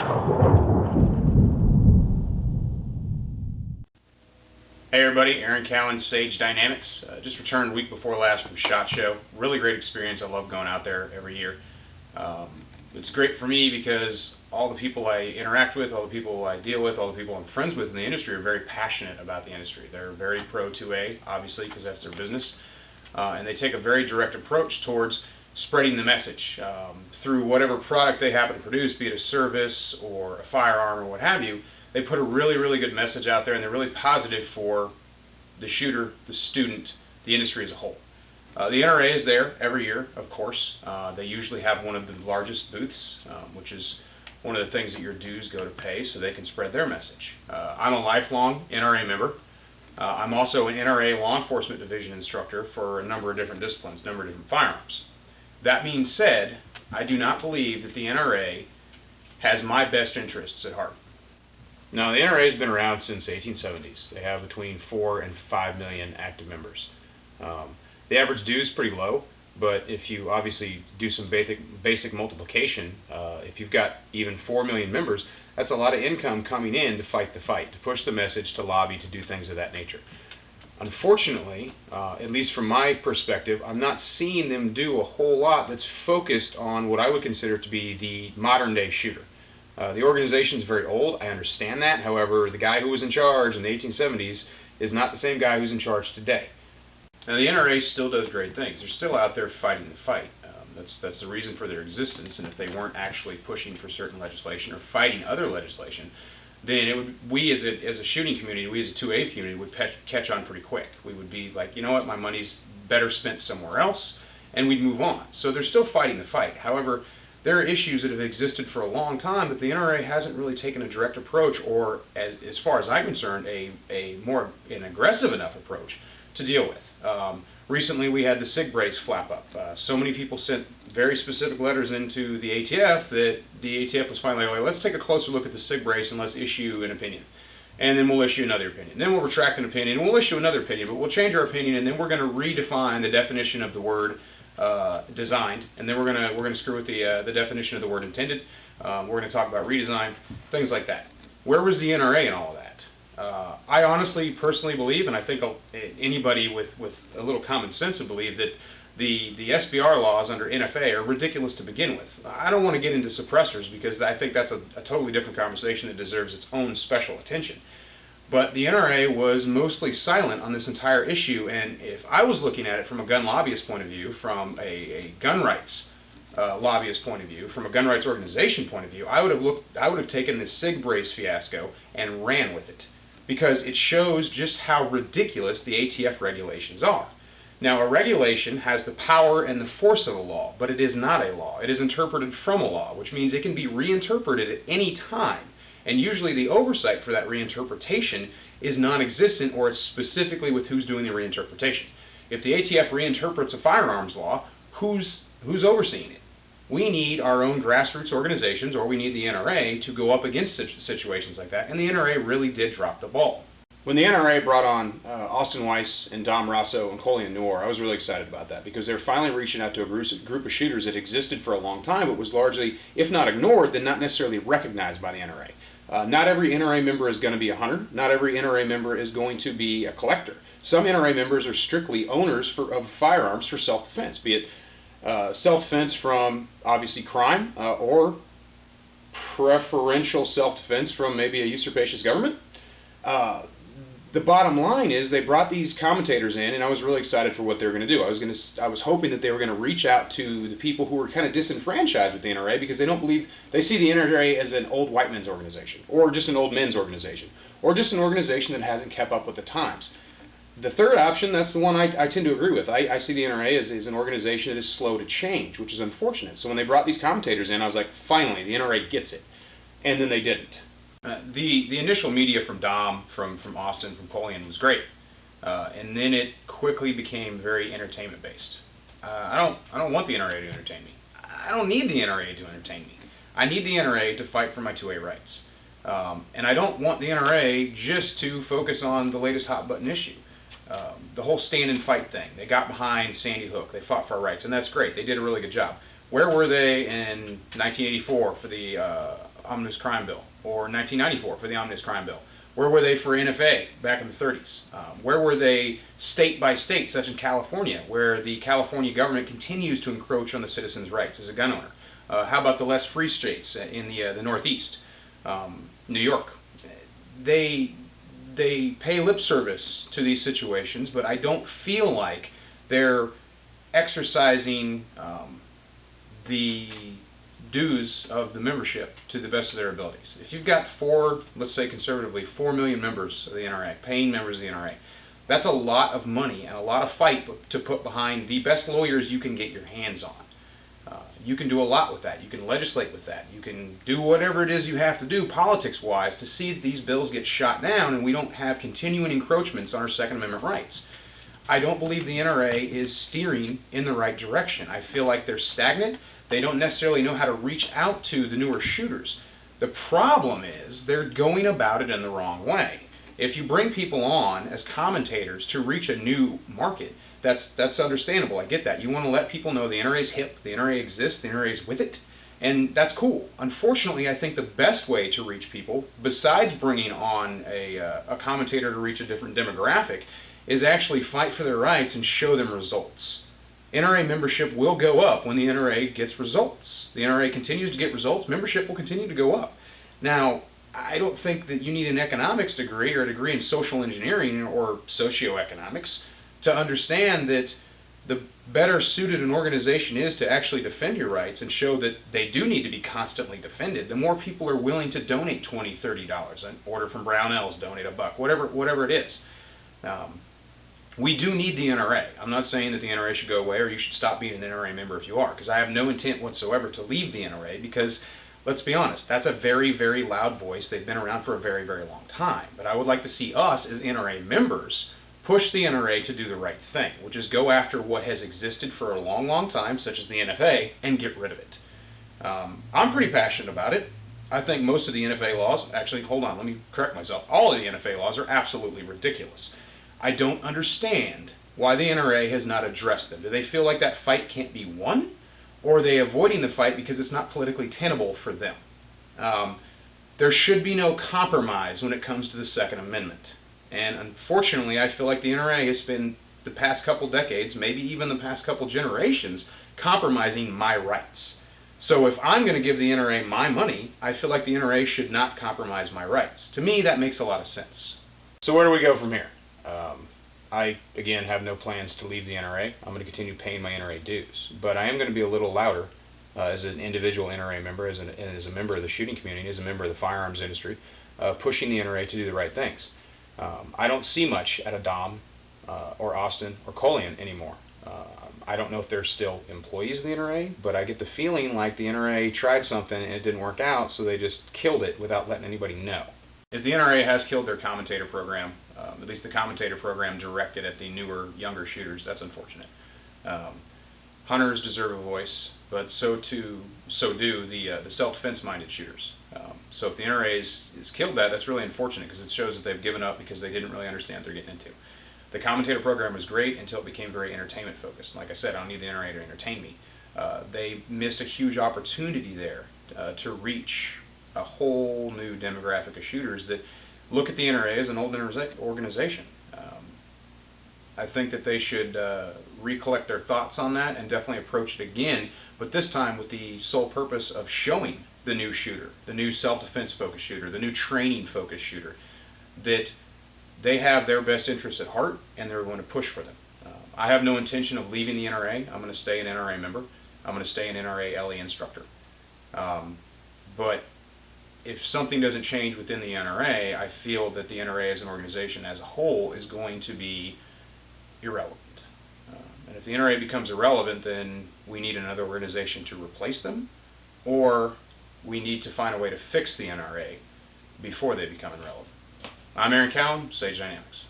Hey everybody, Aaron Cowan, Sage Dynamics. Just returned week before last from SHOT Show. Really great experience. I love going out there every year. It's great for me because all the people I interact with, all the people I deal with, all the people I'm friends with in the industry are very passionate about the industry. They're very pro 2A, obviously, because that's their business. And they take a very direct approach towards spreading the message through whatever product they happen to produce, be it a service or a firearm or what have you. They put a really, really good message out there, and they're really positive for the shooter, the student, the industry as a whole. The NRA is there every year, of course. They usually have one of the largest booths, which is one of the things that your dues go to pay so they can spread their message. I'm a lifelong NRA member. I'm also an NRA law enforcement division instructor for a number of different disciplines, a number of different firearms. That being said, I do not believe that the NRA has my best interests at heart. Now, the NRA has been around since the 1870s. They have between 4 and 5 million active members. The average due is pretty low, but if you obviously do some basic multiplication, if you've got even 4 million members, that's a lot of income coming in to fight the fight, to push the message, to lobby, to do things of that nature. Unfortunately, at least from my perspective, I'm not seeing them do a whole lot that's focused on what I would consider to be the modern day shooter. The organization is very old, I understand that. However, the guy who was in charge in the 1870s is not the same guy who's in charge today. Now, the NRA still does great things. They're still out there fighting the fight. That's the reason for their existence, and if they weren't actually pushing for certain legislation or fighting other legislation, then we as a shooting community, we as a 2A community would catch on pretty quick. We would be like, you know what, my money's better spent somewhere else, and we'd move on. So they're still fighting the fight. However, there are issues that have existed for a long time that the NRA hasn't really taken a direct approach, or as far as I'm concerned, an aggressive enough approach to deal with. Recently we had the SIG brace flap up. So many people sent very specific letters into the ATF that the ATF was finally like, let's take a closer look at the SIG brace and let's issue an opinion. And then we'll issue another opinion. Then we'll retract an opinion and we'll issue another opinion, but we'll change our opinion and then we're going to redefine the definition of the word designed, and then we're gonna screw with the definition of the word intended. We're going to talk about redesign, things like that. Where was the NRA in all of that? I honestly, personally believe, and I think anybody with a little common sense would believe that the SBR laws under NFA are ridiculous to begin with. I don't want to get into suppressors because I think that's a totally different conversation that deserves its own special attention. But the NRA was mostly silent on this entire issue, and if I was looking at it from a gun lobbyist point of view, from a gun rights lobbyist point of view, from a gun rights organization point of view, I would have taken this SIG brace fiasco and ran with it, because it shows just how ridiculous the ATF regulations are. Now, a regulation has the power and the force of a law, but it is not a law. It is interpreted from a law, which means it can be reinterpreted at any time. And usually the oversight for that reinterpretation is non-existent, or it's specifically with who's doing the reinterpretation. If the ATF reinterprets a firearms law, who's overseeing it? We need our own grassroots organizations, or we need the NRA to go up against situations like that, and the NRA really did drop the ball. When the NRA brought on Austin Weiss and Dom Rosso and Colian Noor, I was really excited about that because they're finally reaching out to a group of shooters that existed for a long time but was largely, if not ignored, then not necessarily recognized by the NRA. Not every NRA member is going to be a hunter. Not every NRA member is going to be a collector. Some NRA members are strictly owners of firearms for self-defense, be it self-defense from, obviously, crime or preferential self-defense from maybe a usurpacious government. The bottom line is they brought these commentators in, and I was really excited for what they were going to do. I was hoping that they were going to reach out to the people who were kind of disenfranchised with the NRA because they see the NRA as an old white men's organization, or just an old men's organization, or just an organization that hasn't kept up with the times. The third option, that's the one I tend to agree with. I see the NRA as an organization that is slow to change, which is unfortunate. So when they brought these commentators in, I was like, finally, the NRA gets it. And then they didn't. The initial media from Dom, from Austin, from Colian was great, and then it quickly became very entertainment based. I don't want the NRA to entertain me. I don't need the NRA to entertain me. I need the NRA to fight for my 2A rights, and I don't want the NRA just to focus on the latest hot button issue. The whole stand and fight thing. They got behind Sandy Hook. They fought for our rights, and that's great. They did a really good job. Where were they in 1984 for the omnibus crime bill, or 1994 for the omnibus crime bill? Where were they for NFA back in the 30s? Where were they state by state, such as California, where the California government continues to encroach on the citizens' rights as a gun owner? How about the less free states in the Northeast? New York. They pay lip service to these situations, but I don't feel like they're exercising the dues of the membership to the best of their abilities. If you've got let's say conservatively, 4 million members of the NRA, paying members of the NRA, that's a lot of money and a lot of fight to put behind the best lawyers you can get your hands on. You can do a lot with that. You can legislate with that. You can do whatever it is you have to do politics-wise to see that these bills get shot down and we don't have continuing encroachments on our Second Amendment rights. I don't believe the NRA is steering in the right direction. I feel like they're stagnant. They don't necessarily know how to reach out to the newer shooters. The problem is they're going about it in the wrong way. If you bring people on as commentators to reach a new market, that's understandable. I get that. You want to let people know the NRA's hip, the NRA exists, the NRA's with it, and that's cool. Unfortunately, I think the best way to reach people, besides bringing on a commentator to reach a different demographic, is actually fight for their rights and show them results. NRA membership will go up when the NRA gets results. The NRA continues to get results, membership will continue to go up. Now, I don't think that you need an economics degree or a degree in social engineering or socioeconomics to understand that the better suited an organization is to actually defend your rights and show that they do need to be constantly defended, the more people are willing to donate $20, $30, an order from Brownells, donate $1, whatever it is. We do need the NRA. I'm not saying that the NRA should go away or you should stop being an NRA member if you are, because I have no intent whatsoever to leave the NRA because, let's be honest, that's a very, very loud voice. They've been around for a very, very long time. But I would like to see us as NRA members push the NRA to do the right thing, which is go after what has existed for a long, long time, such as the NFA, and get rid of it. I'm pretty passionate about it. I think most of the NFA laws, actually, hold on, let me correct myself. All of the NFA laws are absolutely ridiculous. I don't understand why the NRA has not addressed them. Do they feel like that fight can't be won? Or are they avoiding the fight because it's not politically tenable for them? There should be no compromise when it comes to the Second Amendment. And unfortunately, I feel like the NRA has spent the past couple decades, maybe even the past couple generations, compromising my rights. So if I'm going to give the NRA my money, I feel like the NRA should not compromise my rights. To me, that makes a lot of sense. So where do we go from here? I, again, have no plans to leave the NRA. I'm going to continue paying my NRA dues. But I am going to be a little louder as an individual NRA member, as a member of the shooting community, as a member of the firearms industry, pushing the NRA to do the right things. I don't see much at a Dom or Austin or Collian anymore. I don't know if they're still employees of the NRA, but I get the feeling like the NRA tried something and it didn't work out, so they just killed it without letting anybody know. If the NRA has killed their commentator program, at least the commentator program directed at the newer, younger shooters, that's unfortunate. Hunters deserve a voice, but so do the self-defense minded shooters. So if the NRA is killed that's really unfortunate because it shows that they've given up because they didn't really understand what they're getting into. The commentator program was great until it became very entertainment focused. Like I said, I don't need the NRA to entertain me. They missed a huge opportunity there to reach a whole new demographic of shooters that look at the NRA as an old organization. I think that they should recollect their thoughts on that and definitely approach it again, but this time with the sole purpose of showing the new shooter, the new self-defense focused shooter, the new training focused shooter, that they have their best interests at heart and they're going to push for them. I have no intention of leaving the NRA. I'm going to stay an NRA member. I'm going to stay an NRA LE instructor. But if something doesn't change within the NRA, I feel that the NRA as an organization as a whole is going to be irrelevant. And if the NRA becomes irrelevant, then we need another organization to replace them, or we need to find a way to fix the NRA before they become irrelevant. I'm Aaron Cowan, Sage Dynamics.